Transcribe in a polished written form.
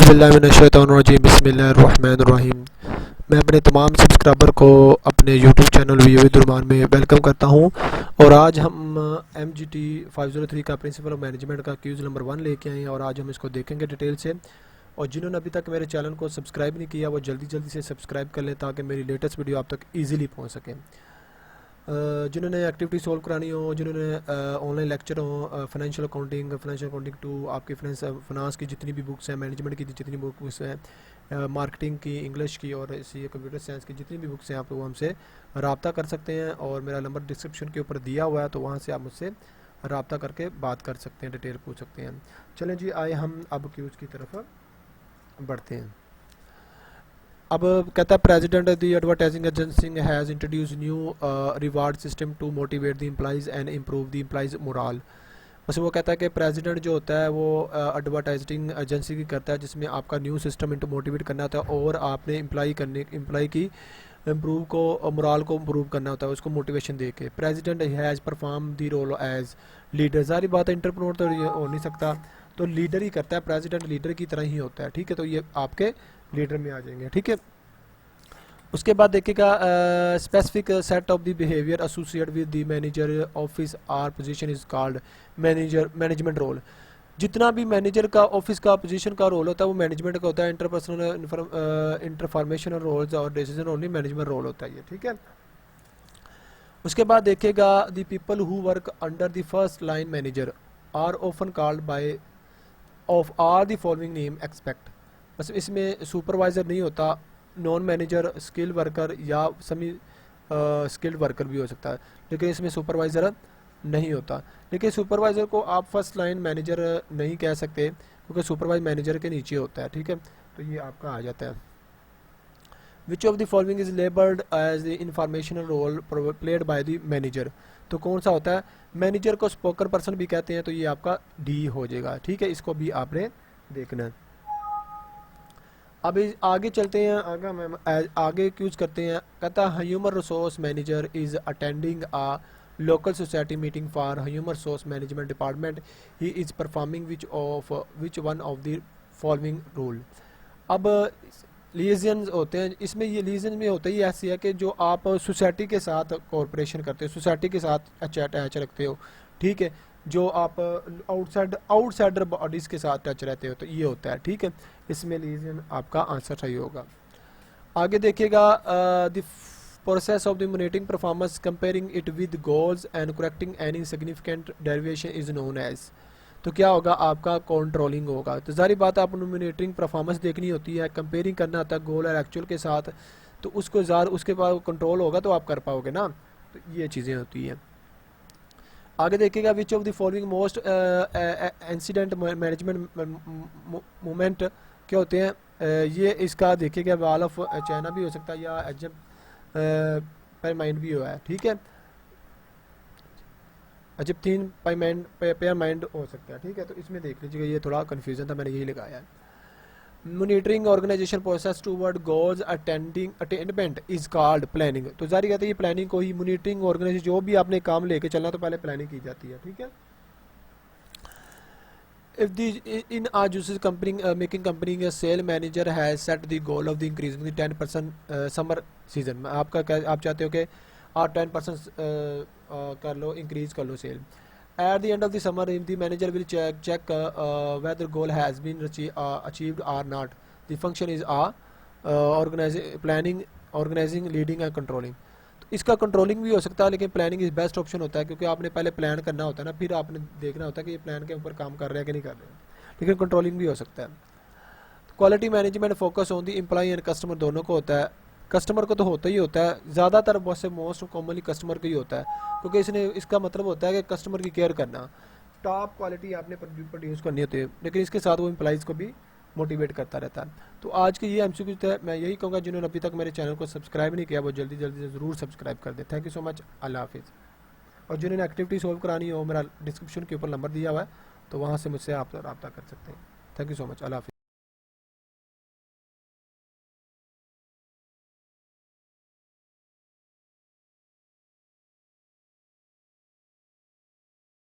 औज़ुबिल्लाहिमिनश्शैतानिर्रजीम बिस्मिल्लाहिर्रहमानिर्रहीम। मैं अपने तमाम सब्सक्राइबर को अपने यूट्यूब चैनल वीओ में वेलकम करता हूं। और आज हम MGT 503 का प्रिंसिपल ऑफ मैनेजमेंट का क्यूज़ नंबर 1 लेके आए हैं और आज हम इसको देखेंगे डिटेल से। और जिन्होंने अभी तक मेरे चैनल को सब्सक्राइब नहीं किया वो जल्दी जल्दी से सब्सक्राइब कर लें ताकि मेरी लेटेस्ट वीडियो आप तक ईज़िली पहुँच सकें। जिन्होंने एक्टिविटी सॉल्व करानी हो, जिन्होंने ऑनलाइन लेक्चर हो, फाइनेंशियल अकाउंटिंग टू आपकी फाइनेंस की जितनी भी बुक्स हैं, मैनेजमेंट की जितनी बुक्स हैं, मार्केटिंग की, इंग्लिश की और इसी कंप्यूटर साइंस की जितनी भी बुक्स हैं आप लोग हमसे रब्ता कर सकते हैं। और मेरा नंबर डिस्क्रिप्शन के ऊपर दिया हुआ है, तो वहाँ से आप मुझसे रब्ता करके बात कर सकते हैं, डिटेल पूछ सकते हैं। चलें जी, आए हम अब क्यूज़ की तरफ बढ़ते हैं। अब कहता है president the advertising agency has introduce new reward system to motivate the employees and improve the employees moral. बस वो कहता है कि प्रेसिडेंट जो होता है वो एडवर्टाइजिंग एजेंसी की करता है जिसमें आपका न्यू सिस्टम इंटू मोटिवेट करना होता है और आपने एम्प्लॉय की इम्प्रूव को मोरल को इम्प्रूव करना होता है, उसको मोटिवेशन दे के। President has perform the role as leader. सारी बात है, इंटरप्रेन्योर तो ये हो नहीं सकता, तो लीडर ही करता है, प्रेसिडेंट लीडर की तरह ही होता है। ठीक है, तो ये आपके लीडर में आ जाएंगे। ठीक है, उसके बाद देखिएगा specific set of the behaviour associate with the manager office are position is called management role. जितना भी मैनेजर का ऑफिस का पोजीशन का रोल होता है वो मैनेजमेंट का होता है। इंटरपर्सनल इंटरफॉर्मेशनल रोल्स और डिसीजन ओनली मैनेजमेंट रोल होता है ये। ठीक है, उसके बाद देखिएगा the people who work under the first line manager are often called by of are the following name expect. बस इसमें सुपरवाइजर नहीं होता, नॉन मैनेजर, स्किल वर्कर या सेमी स्किल्ड वर्कर भी हो सकता है, लेकिन इसमें सुपरवाइज़र नहीं होता। लेकिन सुपरवाइज़र को आप फर्स्ट लाइन मैनेजर नहीं कह सकते क्योंकि सुपरवाइज मैनेजर के नीचे होता है। ठीक है, तो ये आपका आ जाता है। Which of the following is labelled as the informational role played by the manager. तो कौन सा होता है? मैनेजर को स्पोकन पर्सन भी कहते हैं, तो ये आपका डी हो जाएगा। ठीक है, इसको भी आपने देखना है। अब आगे चलते हैं, आगे क्यूज करते हैं। कहता है human resource manager is attending a local society meeting for human resource management department, he is performing which one of the following rule. अब लीजन होते हैं, इसमें ये लीजन में होता ही ऐसी है कि जो आप सोसाइटी के साथ कॉरपोरेशन करते हो, सोसाइटी के साथ अटैच रखते हो। ठीक है, जो आप आउटसाइडर बॉडीज़ के साथ टच रहते हो, तो ये होता है। ठीक है, इसमें लीजन आपका आंसर सही होगा। आगे देखिएगा the process of the monitoring performance comparing it with goals and correcting any significant derivation is known as. तो क्या होगा? आपका कंट्रोलिंग होगा। तो सारी बात आप मॉनिटरिंग परफॉर्मेंस देखनी होती है, कंपेयरिंग करना होता है गोल और एक्चुअल के साथ, तो उसको उसके बाद कंट्रोल होगा तो आप कर पाओगे ना। तो ये चीज़ें होती हैं। आगे देखिएगा विच of the following most incident management movement क्या होते हैं? ये इसका देखिएगा वाल ऑफ चाइना भी हो सकता है या एजम पैरमाइंड भी हुआ है। ठीक है, अजिप्तीन पैरमाइंड हो सकता है। ठीक है, तो इसमें देख लीजिएगा, ये थोड़ा कन्फ्यूजन था, मैंने यही लगाया है। Monitoring organisation process toward goals attainment is called planning. तो जारी कहते हैं ये प्लानिंग को ही मॉनिटरिंग ऑर्गेनाइजेशन, जो भी आपने काम लेके चलना तो पहले प्लानिंग की जाती है। ठीक है, if the in our juices company making company a sale manager has set the goal of the increasing the 10% summer season में आपका आप चाहते हो कि आप 10% कर लो, इंक्रीज कर लो cell. At the end of the summer, if the manager will check whether goal has been achieved or not. The function is planning, organizing, leading and controlling. तो इसका कंट्रोलिंग भी हो सकता है, लेकिन प्लानिंग इज बेस्ट ऑप्शन होता है क्योंकि आपने पहले प्लान करना होता है ना, फिर आपने देखना होता है कि ये प्लान के ऊपर काम कर रहे हैं कि नहीं कर रहे हैं। लेकिन कंट्रोलिंग भी हो सकता है। Quality management focus on the employee and customer, दोनों को होता है। कस्टमर को तो होता ही होता है, ज़्यादातर बहुत से मोस्ट कॉमनली कस्टमर को ही होता है क्योंकि इसका मतलब होता है कि कस्टमर की केयर करना, टॉप क्वालिटी आपने प्रोड्यूस करनी होती है, लेकिन इसके साथ वो एम्प्लॉइज़ को भी मोटिवेट करता रहता है। तो आज के ये MCQ है। मैं यही कहूँगा जिन्होंने अभी तक मेरे चैनल को सब्सक्राइब नहीं किया वो जल्दी जल्दी से ज़रूर सब्सक्राइब कर दे। थैंक यू सो मच, अल्लाह हाफिज़। और जिन्होंने एक्टिविटी सॉल्व करानी हो, मेरा डिस्क्रिप्शन के ऊपर नंबर दिया हुआ है, तो वहाँ से मुझसे आप रब्ता कर सकते हैं। थैंक यू सो मच, अल्लाह हाफिज़।